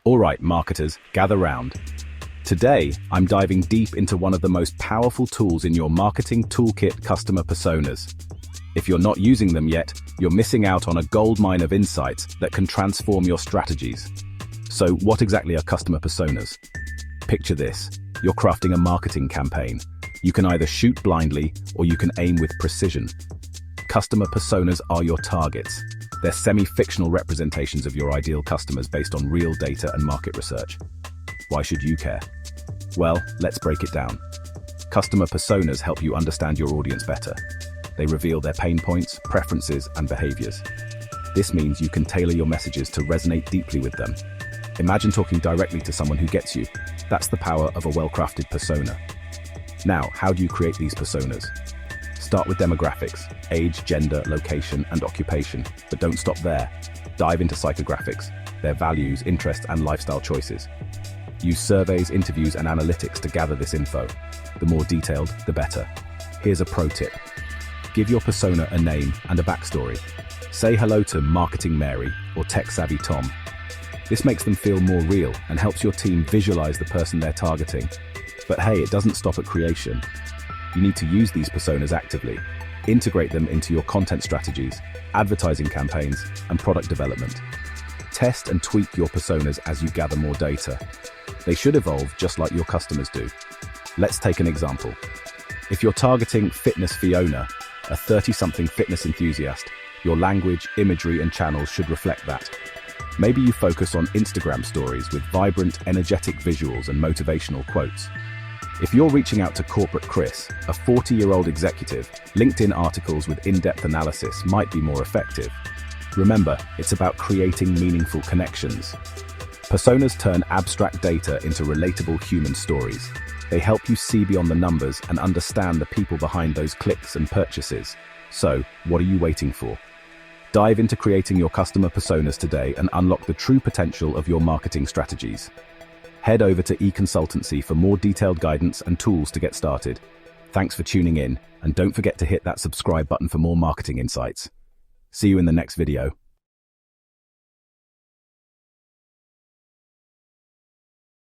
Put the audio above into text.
All right, marketers, gather round. Today, I'm diving deep into one of the most powerful tools in your marketing toolkit, customer personas. If you're not using them yet, you're missing out on a goldmine of insights that can transform your strategies. So, what exactly are customer personas? Picture this. You're crafting a marketing campaign. You can either shoot blindly or you can aim with precision. Customer personas are your targets. They're semi-fictional representations of your ideal customers based on real data and market research. Why should you care? Well, let's break it down. Customer personas help you understand your audience better. They reveal their pain points, preferences, and behaviors. This means you can tailor your messages to resonate deeply with them. Imagine talking directly to someone who gets you. That's the power of a well-crafted persona. Now, how do you create these personas? Start with demographics, age, gender, location, and occupation, but don't stop there. Dive into psychographics, their values, interests, and lifestyle choices. Use surveys, interviews, and analytics to gather this info. The more detailed, the better. Here's a pro tip. Give your persona a name and a backstory. Say hello to Marketing Mary or Tech-Savvy Tom. This makes them feel more real and helps your team visualize the person they're targeting. But hey, it doesn't stop at creation. You need to use these personas actively. Integrate them into your content strategies, advertising campaigns, and product development. Test and tweak your personas as you gather more data. They should evolve just like your customers do. Let's take an example. If you're targeting Fitness Fiona, a 30-something fitness enthusiast, your language, imagery, and channels should reflect that. Maybe you focus on Instagram stories with vibrant, energetic visuals and motivational quotes. If you're reaching out to Corporate Chris, a 40-year-old executive, LinkedIn articles with in-depth analysis might be more effective. Remember, it's about creating meaningful connections. Personas turn abstract data into relatable human stories. They help you see beyond the numbers and understand the people behind those clicks and purchases. So, what are you waiting for? Dive into creating your customer personas today and unlock the true potential of your marketing strategies. Head over to eConsultancy for more detailed guidance and tools to get started. Thanks for tuning in, and don't forget to hit that subscribe button for more marketing insights. See you in the next video.